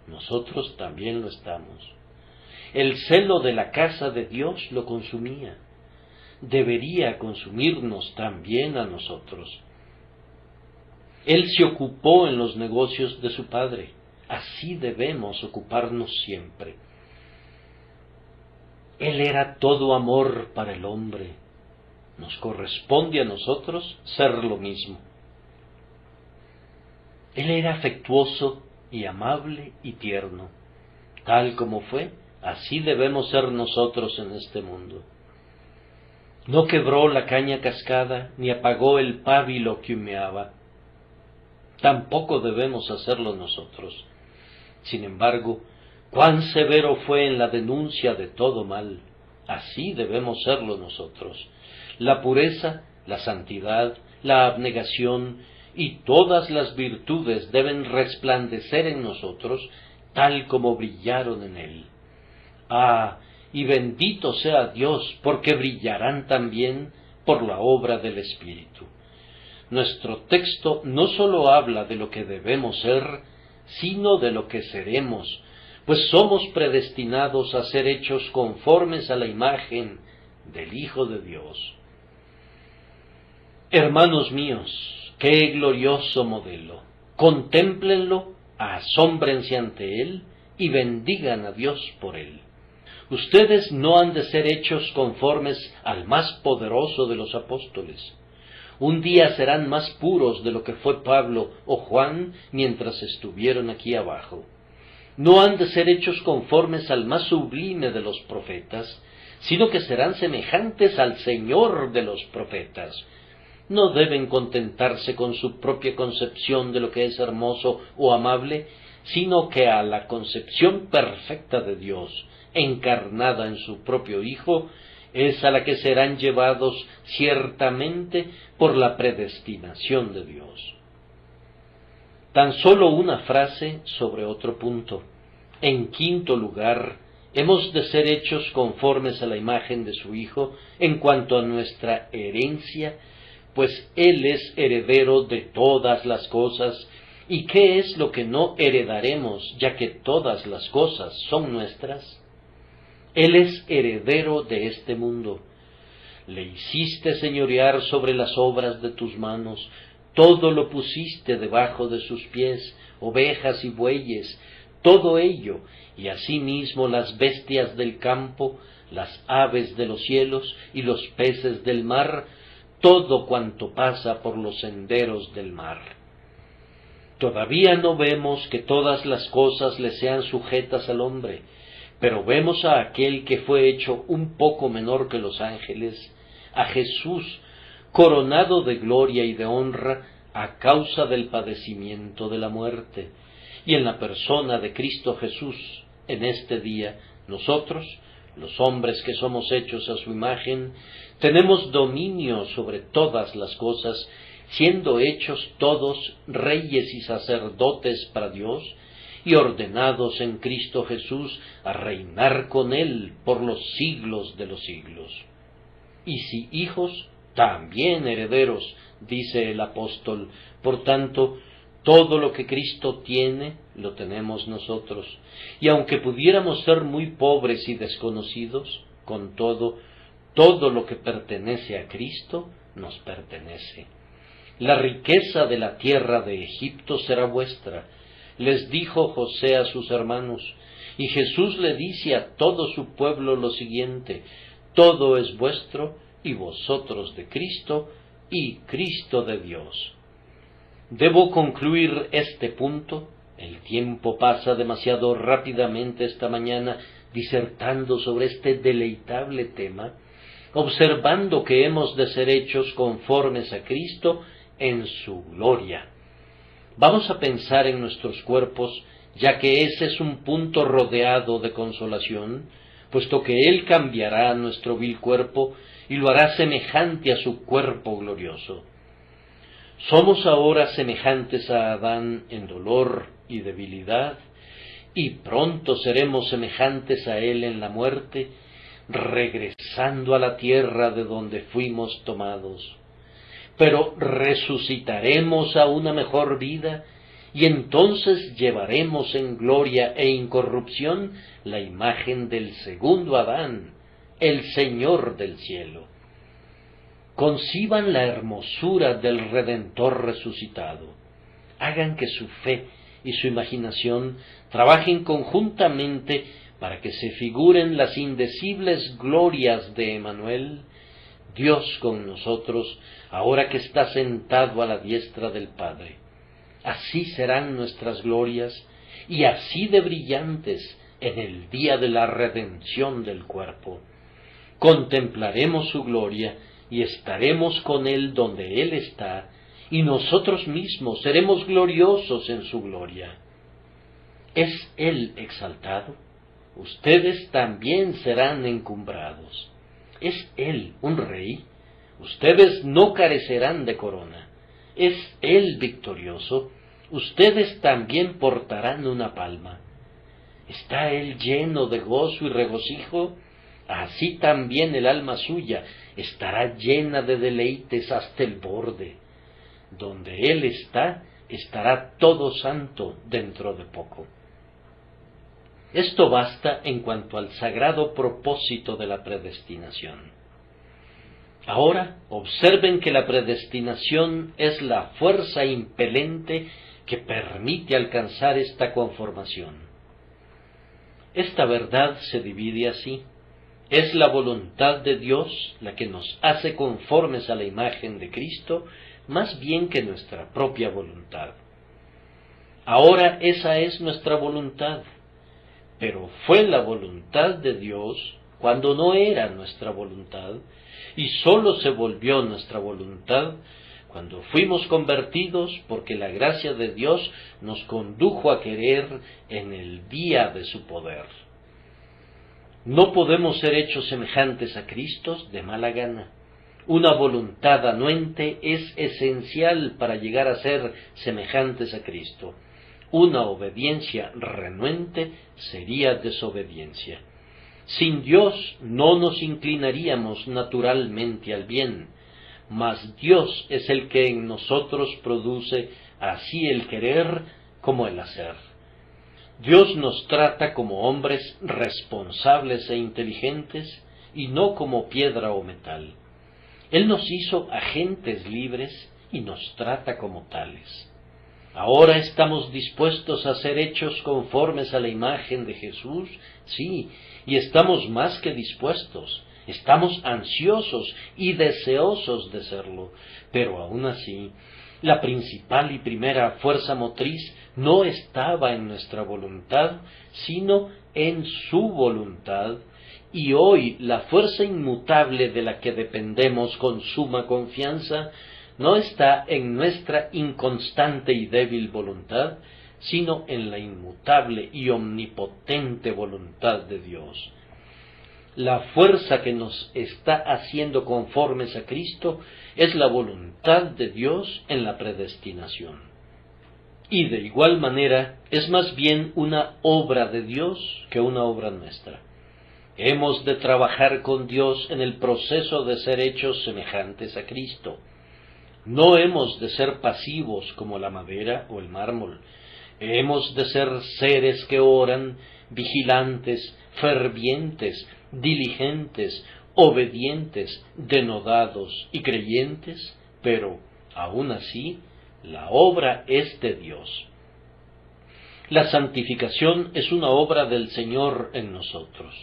Nosotros también lo estamos. El celo de la casa de Dios lo consumía. debería consumirnos también a nosotros. Él se ocupó en los negocios de su Padre. Así debemos ocuparnos siempre. Él era todo amor para el hombre. Nos corresponde a nosotros ser lo mismo. Él era afectuoso y amable y tierno. Tal como fue, así debemos ser nosotros en este mundo. No quebró la caña cascada, ni apagó el pábilo que humeaba. Tampoco debemos hacerlo nosotros. Sin embargo, cuán severo fue en la denuncia de todo mal. Así debemos serlo nosotros. La pureza, la santidad, la abnegación y todas las virtudes deben resplandecer en nosotros tal como brillaron en él. Ah, y bendito sea Dios, porque brillarán también por la obra del Espíritu. Nuestro texto no sólo habla de lo que debemos ser, sino de lo que seremos, pues somos predestinados a ser hechos conformes a la imagen del Hijo de Dios. Hermanos míos, qué glorioso modelo. Contémplenlo, asómbrense ante él y bendigan a Dios por él. Ustedes no han de ser hechos conformes al más poderoso de los apóstoles. Un día serán más puros de lo que fue Pablo o Juan mientras estuvieron aquí abajo. No han de ser hechos conformes al más sublime de los profetas, sino que serán semejantes al Señor de los profetas. No deben contentarse con su propia concepción de lo que es hermoso o amable, sino que a la concepción perfecta de Dios, encarnada en su propio Hijo, es a la que serán llevados ciertamente por la predestinación de Dios. Tan solo una frase sobre otro punto. En quinto lugar, hemos de ser hechos conformes a la imagen de su Hijo en cuanto a nuestra herencia, pues Él es heredero de todas las cosas. ¿Y qué es lo que no heredaremos, ya que todas las cosas son nuestras? Él es heredero de este mundo. Le hiciste señorear sobre las obras de tus manos, todo lo pusiste debajo de sus pies, ovejas y bueyes, todo ello, y asimismo las bestias del campo, las aves de los cielos y los peces del mar, todo cuanto pasa por los senderos del mar. Todavía no vemos que todas las cosas le sean sujetas al hombre, pero vemos a aquel que fue hecho un poco menor que los ángeles, a Jesús, coronado de gloria y de honra a causa del padecimiento de la muerte. Y en la persona de Cristo Jesús, en este día, nosotros, los hombres que somos hechos a su imagen, tenemos dominio sobre todas las cosas, siendo hechos todos reyes y sacerdotes para Dios, y ordenados en Cristo Jesús a reinar con Él por los siglos de los siglos. Y si hijos, también herederos, dice el apóstol. Por tanto, todo lo que Cristo tiene, lo tenemos nosotros. Y aunque pudiéramos ser muy pobres y desconocidos, con todo lo que pertenece a Cristo, nos pertenece. La riqueza de la tierra de Egipto será vuestra, les dijo José a sus hermanos, y Jesús le dice a todo su pueblo lo siguiente: todo es vuestro, y vosotros de Cristo, y Cristo de Dios. Debo concluir este punto. El tiempo pasa demasiado rápidamente esta mañana disertando sobre este deleitable tema, observando que hemos de ser hechos conformes a Cristo en su gloria. Vamos a pensar en nuestros cuerpos, ya que ese es un punto rodeado de consolación, puesto que Él cambiará nuestro vil cuerpo y lo hará semejante a su cuerpo glorioso. Somos ahora semejantes a Adán en dolor y debilidad, y pronto seremos semejantes a él en la muerte, regresando a la tierra de donde fuimos tomados. Pero resucitaremos a una mejor vida, y entonces llevaremos en gloria e incorrupción la imagen del segundo Adán, el Señor del cielo. conciban la hermosura del Redentor resucitado. Hagan que su fe y su imaginación trabajen conjuntamente para que se figuren las indecibles glorias de Emmanuel, Dios con nosotros, ahora que está sentado a la diestra del Padre. Así serán nuestras glorias, y así de brillantes en el día de la redención del cuerpo. Contemplaremos su gloria y estaremos con Él donde Él está, y nosotros mismos seremos gloriosos en su gloria. ¿Es Él exaltado? Ustedes también serán encumbrados. ¿Es Él un rey? Ustedes no carecerán de corona. ¿Es Él victorioso? Ustedes también portarán una palma. ¿Está Él lleno de gozo y regocijo? Así también el alma suya estará llena de deleites hasta el borde. Donde Él está, estará todo santo dentro de poco. Esto basta en cuanto al sagrado propósito de la predestinación. Ahora observen que la predestinación es la fuerza impelente que permite alcanzar esta conformación. Esta verdad se divide así. Es la voluntad de Dios la que nos hace conformes a la imagen de Cristo, más bien que nuestra propia voluntad. Ahora esa es nuestra voluntad, pero fue la voluntad de Dios cuando no era nuestra voluntad, y sólo se volvió nuestra voluntad cuando fuimos convertidos, porque la gracia de Dios nos condujo a querer en el día de su poder. No podemos ser hechos semejantes a Cristo de mala gana. Una voluntad anuente es esencial para llegar a ser semejantes a Cristo. Una obediencia renuente sería desobediencia. Sin Dios no nos inclinaríamos naturalmente al bien, mas Dios es el que en nosotros produce así el querer como el hacer. Dios nos trata como hombres responsables e inteligentes y no como piedra o metal. Él nos hizo agentes libres y nos trata como tales. Ahora estamos dispuestos a ser hechos conformes a la imagen de Jesús, sí, y estamos más que dispuestos, estamos ansiosos y deseosos de serlo, pero aún así, la principal y primera fuerza motriz no estaba en nuestra voluntad, sino en su voluntad, y hoy la fuerza inmutable de la que dependemos con suma confianza no está en nuestra inconstante y débil voluntad, sino en la inmutable y omnipotente voluntad de Dios. La fuerza que nos está haciendo conformes a Cristo es la voluntad de Dios en la predestinación. Y de igual manera es más bien una obra de Dios que una obra nuestra. Hemos de trabajar con Dios en el proceso de ser hechos semejantes a Cristo. No hemos de ser pasivos como la madera o el mármol. Hemos de ser seres que oran, vigilantes, fervientes, diligentes, obedientes, denodados y creyentes, pero, aun así, la obra es de Dios. La santificación es una obra del Señor en nosotros.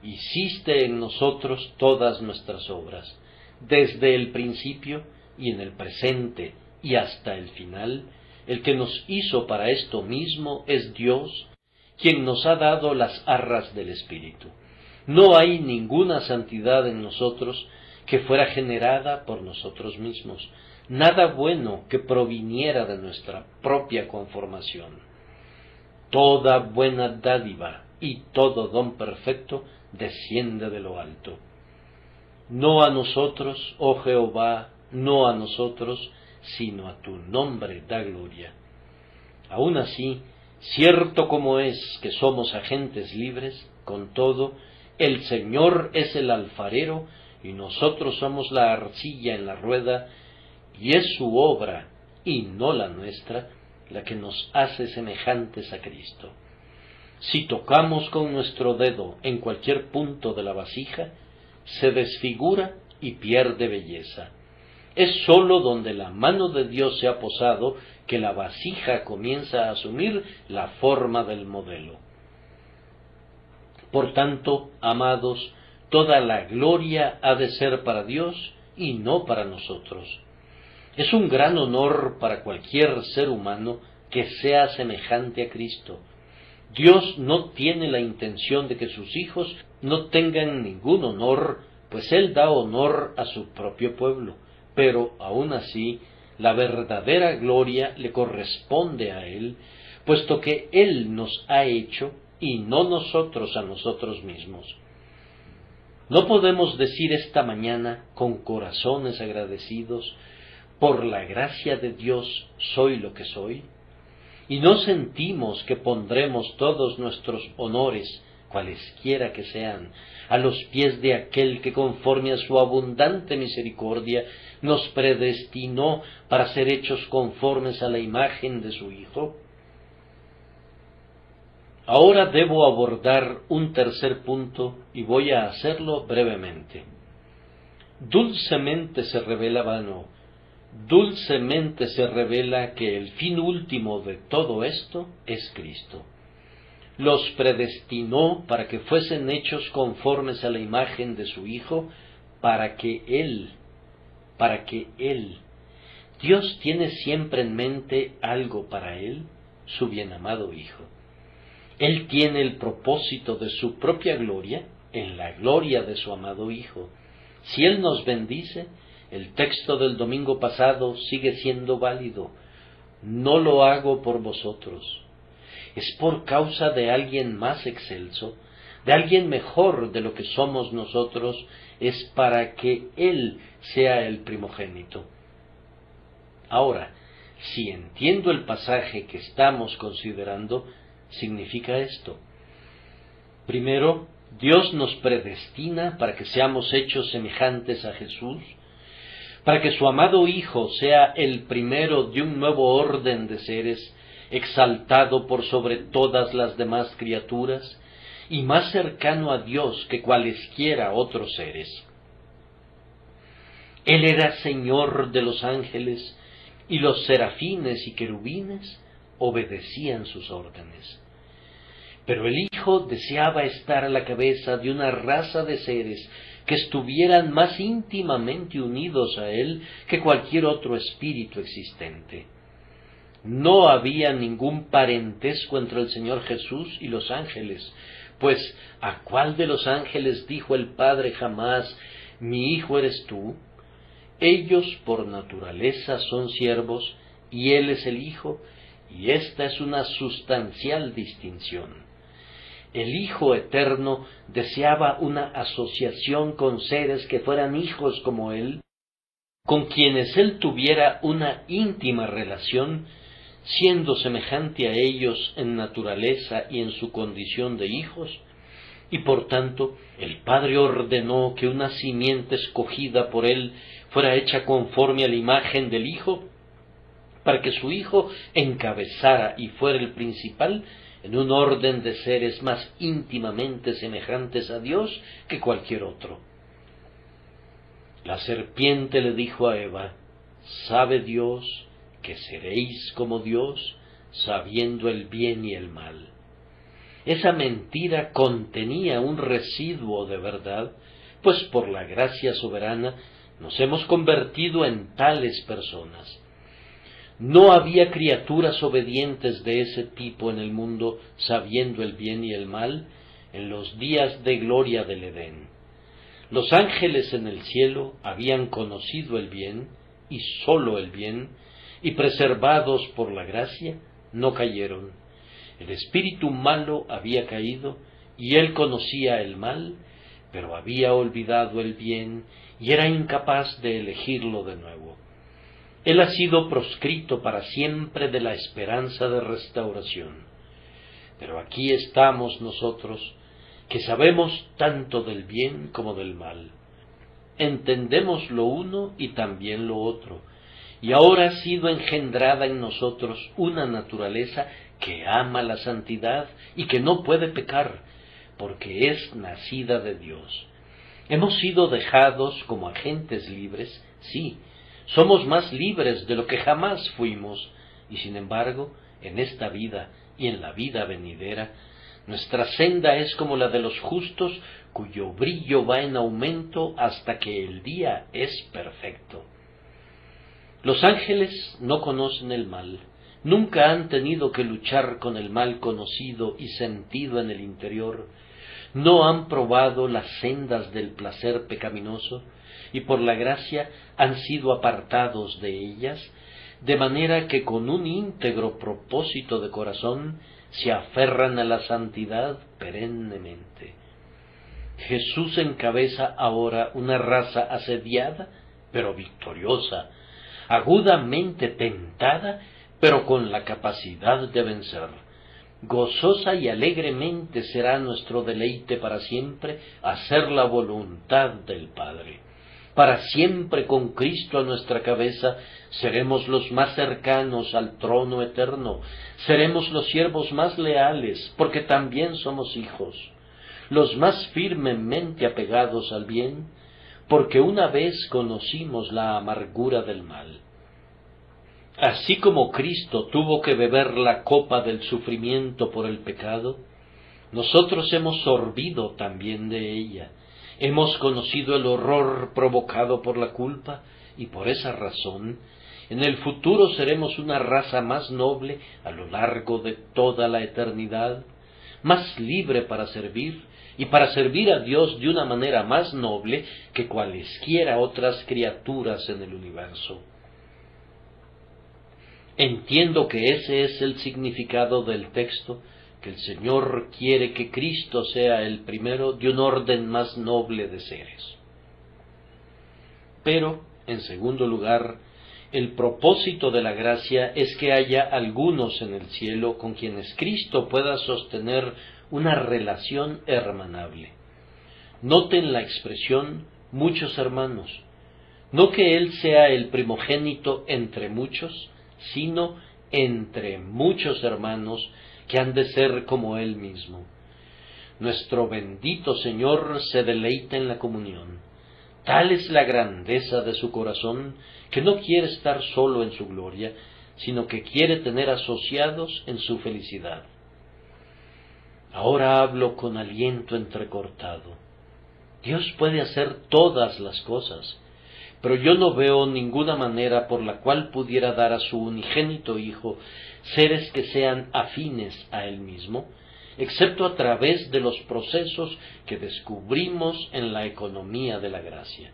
Hiciste en nosotros todas nuestras obras, desde el principio y en el presente y hasta el final. El que nos hizo para esto mismo es Dios, quien nos ha dado las arras del Espíritu. No hay ninguna santidad en nosotros que fuera generada por nosotros mismos, nada bueno que proviniera de nuestra propia conformación. Toda buena dádiva y todo don perfecto desciende de lo alto. No a nosotros, oh Jehová, no a nosotros, sino a tu nombre da gloria. Aun así, cierto como es que somos agentes libres, con todo, el Señor es el alfarero y nosotros somos la arcilla en la rueda, y es su obra, y no la nuestra, la que nos hace semejantes a Cristo. Si tocamos con nuestro dedo en cualquier punto de la vasija, se desfigura y pierde belleza. Es sólo donde la mano de Dios se ha posado que la vasija comienza a asumir la forma del modelo. Por tanto, amados, toda la gloria ha de ser para Dios y no para nosotros. Es un gran honor para cualquier ser humano que sea semejante a Cristo. Dios no tiene la intención de que sus hijos no tengan ningún honor, pues Él da honor a su propio pueblo, pero aun así la verdadera gloria le corresponde a Él, puesto que Él nos ha hecho y no nosotros a nosotros mismos. ¿No podemos decir esta mañana con corazones agradecidos, por la gracia de Dios soy lo que soy? ¿Y no sentimos que pondremos todos nuestros honores, cualesquiera que sean, a los pies de aquel que conforme a su abundante misericordia nos predestinó para ser hechos conformes a la imagen de su Hijo? Ahora debo abordar un tercer punto y voy a hacerlo brevemente. Dulcemente se revela que el fin último de todo esto es Cristo. Los predestinó para que fuesen hechos conformes a la imagen de su Hijo, para que Él, Dios tiene siempre en mente algo para Él, su bienamado Hijo. Él tiene el propósito de su propia gloria en la gloria de su amado Hijo. Si Él nos bendice, el texto del domingo pasado sigue siendo válido. No lo hago por vosotros. Es por causa de alguien más excelso, de alguien mejor de lo que somos nosotros, es para que Él sea el primogénito. Ahora, si entiendo el pasaje que estamos considerando, significa esto. Primero, Dios nos predestina para que seamos hechos semejantes a Jesús, para que su amado Hijo sea el primero de un nuevo orden de seres, exaltado por sobre todas las demás criaturas, y más cercano a Dios que cualesquiera otros seres. Él era Señor de los ángeles, y los serafines y querubines obedecían sus órdenes. Pero el Hijo deseaba estar a la cabeza de una raza de seres que estuvieran más íntimamente unidos a Él que cualquier otro espíritu existente. No había ningún parentesco entre el Señor Jesús y los ángeles, pues ¿a cuál de los ángeles dijo el Padre jamás, mi Hijo eres tú? Ellos por naturaleza son siervos, y Él es el Hijo, y esta es una sustancial distinción. El Hijo Eterno deseaba una asociación con seres que fueran hijos como Él, con quienes Él tuviera una íntima relación, siendo semejante a ellos en naturaleza y en su condición de hijos, y por tanto el Padre ordenó que una simiente escogida por Él fuera hecha conforme a la imagen del Hijo, para que su Hijo encabezara y fuera el principal en un orden de seres más íntimamente semejantes a Dios que cualquier otro. La serpiente le dijo a Eva, ¿sabe Dios que seréis como Dios, sabiendo el bien y el mal? Esa mentira contenía un residuo de verdad, pues por la gracia soberana nos hemos convertido en tales personas. No había criaturas obedientes de ese tipo en el mundo, sabiendo el bien y el mal, en los días de gloria del Edén. Los ángeles en el cielo habían conocido el bien, y sólo el bien, y preservados por la gracia, no cayeron. El espíritu malo había caído, y él conocía el mal, pero había olvidado el bien, y era incapaz de elegirlo de nuevo. Él ha sido proscrito para siempre de la esperanza de restauración. Pero aquí estamos nosotros, que sabemos tanto del bien como del mal. Entendemos lo uno y también lo otro, y ahora ha sido engendrada en nosotros una naturaleza que ama la santidad y que no puede pecar, porque es nacida de Dios. Hemos sido dejados como agentes libres, sí, somos más libres de lo que jamás fuimos, y sin embargo, en esta vida y en la vida venidera, nuestra senda es como la de los justos, cuyo brillo va en aumento hasta que el día es perfecto. Los ángeles no conocen el mal, nunca han tenido que luchar con el mal conocido y sentido en el interior, no han probado las sendas del placer pecaminoso, y por la gracia han sido apartados de ellas, de manera que con un íntegro propósito de corazón se aferran a la santidad perennemente. Jesús encabeza ahora una raza asediada, pero victoriosa, agudamente tentada, pero con la capacidad de vencer. Gozosa y alegremente será nuestro deleite para siempre hacer la voluntad del Padre. Para siempre con Cristo a nuestra cabeza seremos los más cercanos al trono eterno, seremos los siervos más leales, porque también somos hijos, los más firmemente apegados al bien, porque una vez conocimos la amargura del mal. Así como Cristo tuvo que beber la copa del sufrimiento por el pecado, nosotros hemos sorbido también de ella. Hemos conocido el horror provocado por la culpa, y por esa razón, en el futuro seremos una raza más noble a lo largo de toda la eternidad, más libre para servir, y para servir a Dios de una manera más noble que cualesquiera otras criaturas en el universo. Entiendo que ese es el significado del texto, que el Señor quiere que Cristo sea el primero de un orden más noble de seres. Pero, en segundo lugar, el propósito de la gracia es que haya algunos en el cielo con quienes Cristo pueda sostener una relación hermanable. Noten la expresión muchos hermanos, no que Él sea el primogénito entre muchos, sino entre muchos hermanos que han de ser como Él mismo. Nuestro bendito Señor se deleita en la comunión. Tal es la grandeza de su corazón, que no quiere estar solo en su gloria, sino que quiere tener asociados en su felicidad. Ahora hablo con aliento entrecortado. Dios puede hacer todas las cosas, pero yo no veo ninguna manera por la cual pudiera dar a su unigénito Hijo seres que sean afines a Él mismo, excepto a través de los procesos que descubrimos en la economía de la gracia.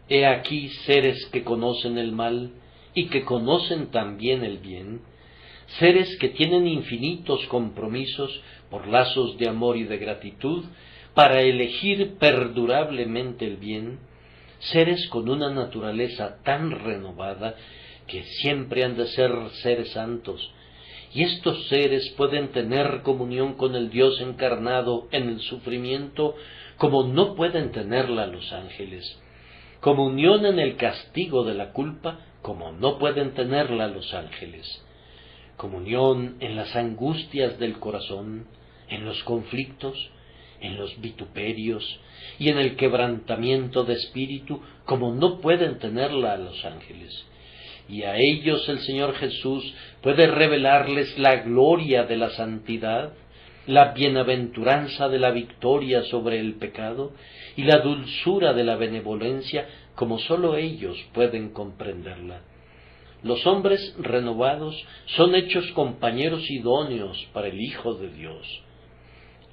He aquí seres que conocen el mal y que conocen también el bien, seres que tienen infinitos compromisos por lazos de amor y de gratitud para elegir perdurablemente el bien, seres con una naturaleza tan renovada que siempre han de ser seres santos, y estos seres pueden tener comunión con el Dios encarnado en el sufrimiento como no pueden tenerla los ángeles, comunión en el castigo de la culpa como no pueden tenerla los ángeles, comunión en las angustias del corazón, en los conflictos, en los vituperios y en el quebrantamiento de espíritu como no pueden tenerla los ángeles. Y a ellos el Señor Jesús puede revelarles la gloria de la santidad, la bienaventuranza de la victoria sobre el pecado y la dulzura de la benevolencia como sólo ellos pueden comprenderla. Los hombres renovados son hechos compañeros idóneos para el Hijo de Dios.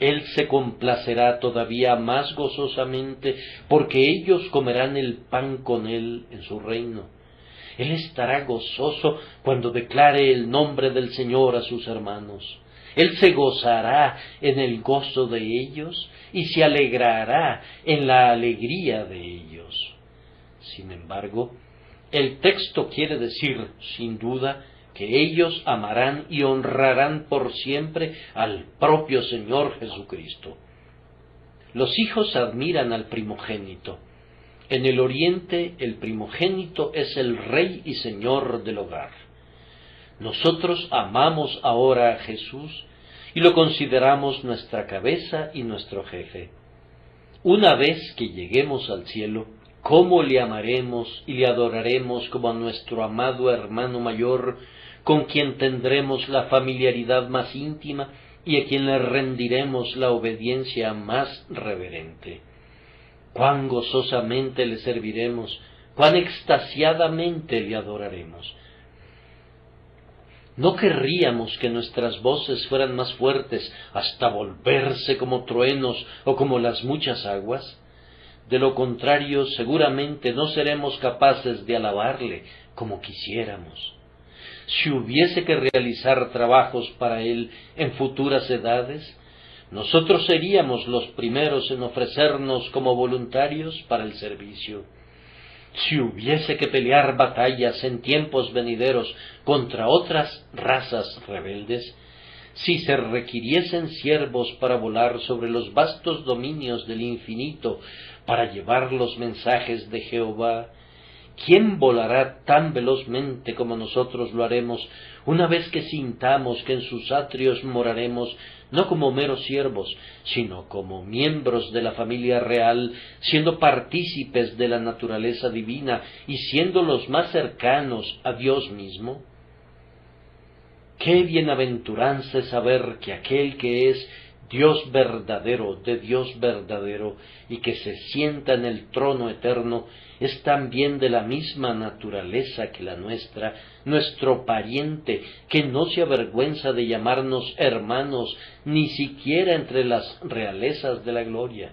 Él se complacerá todavía más gozosamente porque ellos comerán el pan con Él en su reino. Él estará gozoso cuando declare el nombre del Señor a sus hermanos. Él se gozará en el gozo de ellos y se alegrará en la alegría de ellos. Sin embargo, el texto quiere decir, sin duda, que ellos amarán y honrarán por siempre al propio Señor Jesucristo. Los hijos admiran al primogénito. En el oriente el primogénito es el rey y señor del hogar. Nosotros amamos ahora a Jesús y lo consideramos nuestra cabeza y nuestro jefe. Una vez que lleguemos al cielo, ¿cómo le amaremos y le adoraremos como a nuestro amado hermano mayor, con quien tendremos la familiaridad más íntima y a quien le rendiremos la obediencia más reverente? Cuán gozosamente le serviremos, cuán extasiadamente le adoraremos. ¿No querríamos que nuestras voces fueran más fuertes hasta volverse como truenos o como las muchas aguas? De lo contrario, seguramente no seremos capaces de alabarle como quisiéramos. Si hubiese que realizar trabajos para él en futuras edades, nosotros seríamos los primeros en ofrecernos como voluntarios para el servicio. Si hubiese que pelear batallas en tiempos venideros contra otras razas rebeldes, si se requiriesen siervos para volar sobre los vastos dominios del infinito para llevar los mensajes de Jehová, ¿quién volará tan velozmente como nosotros lo haremos una vez que sintamos que en sus atrios moraremos, no como meros siervos, sino como miembros de la familia real, siendo partícipes de la naturaleza divina y siendo los más cercanos a Dios mismo? Qué bienaventuranza es saber que aquel que es Dios verdadero, de Dios verdadero, y que se sienta en el trono eterno, es también de la misma naturaleza que la nuestra, nuestro pariente, que no se avergüenza de llamarnos hermanos, ni siquiera entre las realezas de la gloria.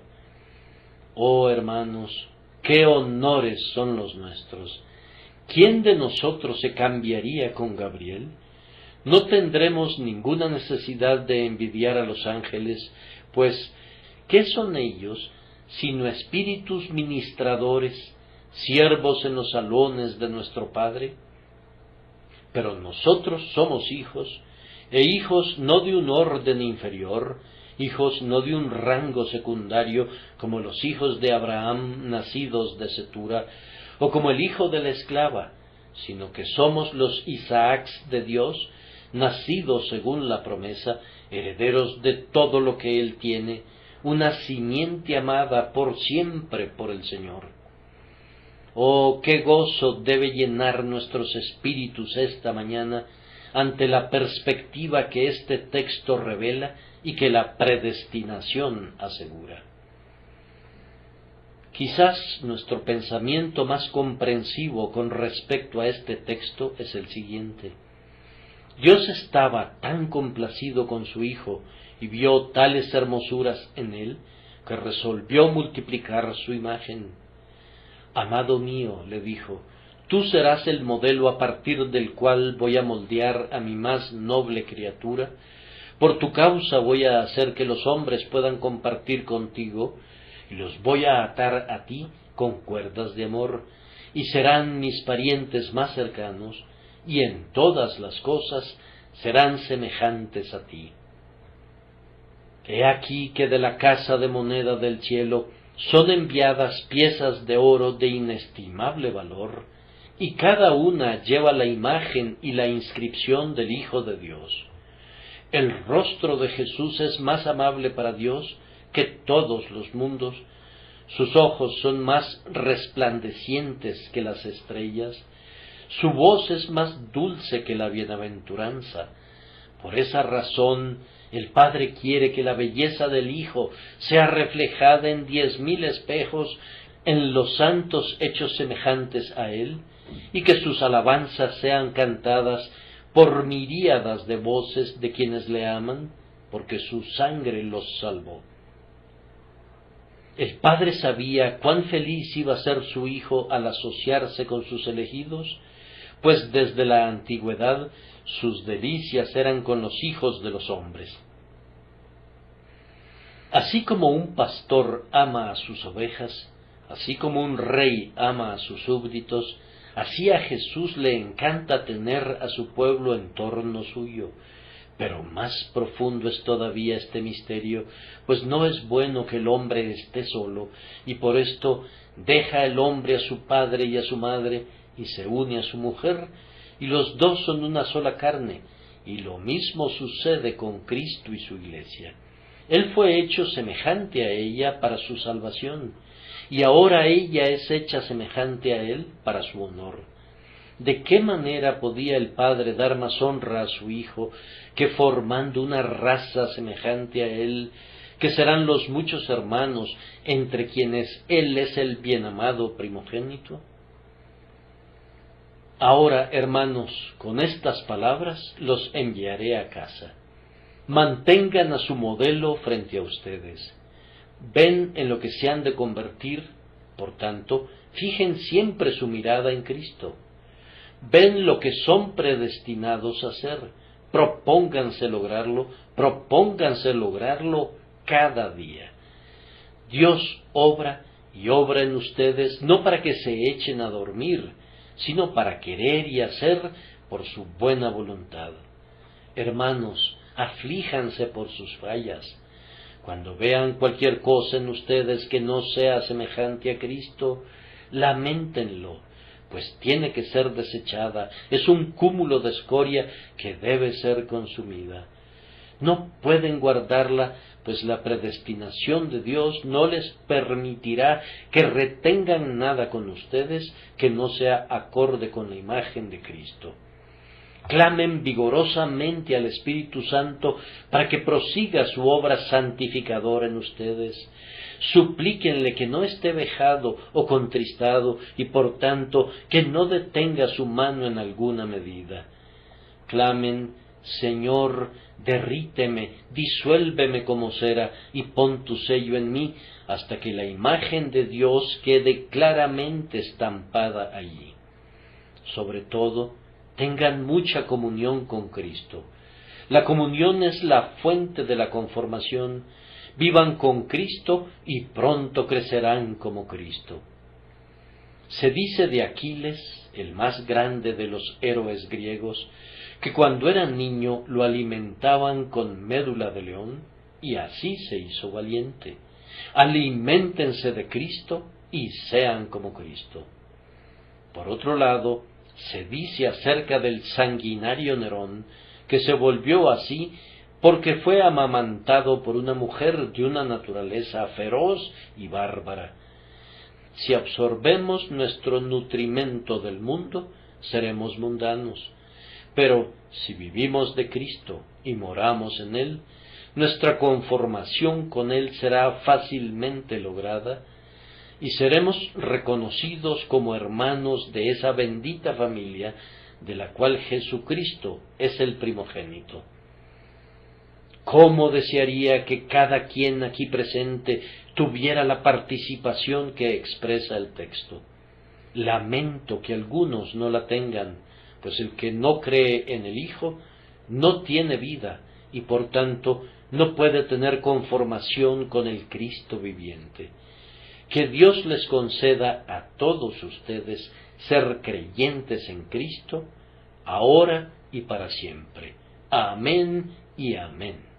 Oh hermanos, qué honores son los nuestros. ¿Quién de nosotros se cambiaría con Gabriel? No tendremos ninguna necesidad de envidiar a los ángeles, pues, ¿qué son ellos sino espíritus ministradores, siervos en los salones de nuestro Padre? Pero nosotros somos hijos, e hijos no de un orden inferior, hijos no de un rango secundario, como los hijos de Abraham nacidos de Cetura, o como el hijo de la esclava, sino que somos los Isaacs de Dios, nacidos según la promesa, herederos de todo lo que Él tiene, una simiente amada por siempre por el Señor. Oh, qué gozo debe llenar nuestros espíritus esta mañana ante la perspectiva que este texto revela y que la predestinación asegura. Quizás nuestro pensamiento más comprensivo con respecto a este texto es el siguiente. Dios estaba tan complacido con su Hijo y vio tales hermosuras en él, que resolvió multiplicar su imagen. Amado mío, le dijo, tú serás el modelo a partir del cual voy a moldear a mi más noble criatura. Por tu causa voy a hacer que los hombres puedan compartir contigo, y los voy a atar a ti con cuerdas de amor, y serán mis parientes más cercanos, y en todas las cosas serán semejantes a ti. He aquí que de la casa de moneda del cielo son enviadas piezas de oro de inestimable valor, y cada una lleva la imagen y la inscripción del Hijo de Dios. El rostro de Jesús es más amable para Dios que todos los mundos, sus ojos son más resplandecientes que las estrellas, su voz es más dulce que la bienaventuranza. Por esa razón, el Padre quiere que la belleza del Hijo sea reflejada en 10,000 espejos en los santos hechos semejantes a Él, y que sus alabanzas sean cantadas por miríadas de voces de quienes le aman, porque su sangre los salvó. El Padre sabía cuán feliz iba a ser su Hijo al asociarse con sus elegidos, pues desde la antigüedad sus delicias eran con los hijos de los hombres. Así como un pastor ama a sus ovejas, así como un rey ama a sus súbditos, así a Jesús le encanta tener a su pueblo en torno suyo. Pero más profundo es todavía este misterio, pues no es bueno que el hombre esté solo, y por esto deja el hombre a su padre y a su madre, y se une a su mujer, y los dos son una sola carne, y lo mismo sucede con Cristo y su Iglesia. Él fue hecho semejante a ella para su salvación, y ahora ella es hecha semejante a Él para su honor. ¿De qué manera podía el Padre dar más honra a su Hijo que formando una raza semejante a Él, que serán los muchos hermanos, entre quienes Él es el bienamado primogénito? Ahora, hermanos, con estas palabras los enviaré a casa. Mantengan a su modelo frente a ustedes. Ven en lo que se han de convertir, por tanto, fijen siempre su mirada en Cristo. Ven lo que son predestinados a hacer, propónganse lograrlo cada día. Dios obra y obra en ustedes no para que se echen a dormir, sino para querer y hacer por su buena voluntad. Hermanos, aflíjanse por sus fallas. Cuando vean cualquier cosa en ustedes que no sea semejante a Cristo, lamentenlo, pues tiene que ser desechada, es un cúmulo de escoria que debe ser consumida. No pueden guardarla, pues la predestinación de Dios no les permitirá que retengan nada con ustedes que no sea acorde con la imagen de Cristo. Clamen vigorosamente al Espíritu Santo para que prosiga su obra santificadora en ustedes. Suplíquenle que no esté vejado o contristado y por tanto que no detenga su mano en alguna medida. Clamen: Señor, derríteme, disuélveme como cera y pon tu sello en mí hasta que la imagen de Dios quede claramente estampada allí. Sobre todo, tengan mucha comunión con Cristo. La comunión es la fuente de la conformación. Vivan con Cristo y pronto crecerán como Cristo. Se dice de Aquiles, el más grande de los héroes griegos, que cuando era niño lo alimentaban con médula de león, y así se hizo valiente. Aliméntense de Cristo y sean como Cristo. Por otro lado, se dice acerca del sanguinario Nerón, que se volvió así porque fue amamantado por una mujer de una naturaleza feroz y bárbara. Si absorbemos nuestro nutrimento del mundo, seremos mundanos. Pero si vivimos de Cristo y moramos en Él, nuestra conformación con Él será fácilmente lograda y seremos reconocidos como hermanos de esa bendita familia de la cual Jesucristo es el primogénito. ¿Cómo desearía que cada quien aquí presente tuviera la participación que expresa el texto? Lamento que algunos no la tengan, pues el que no cree en el Hijo no tiene vida y por tanto no puede tener conformación con el Cristo viviente. Que Dios les conceda a todos ustedes ser creyentes en Cristo, ahora y para siempre. Amén y amén.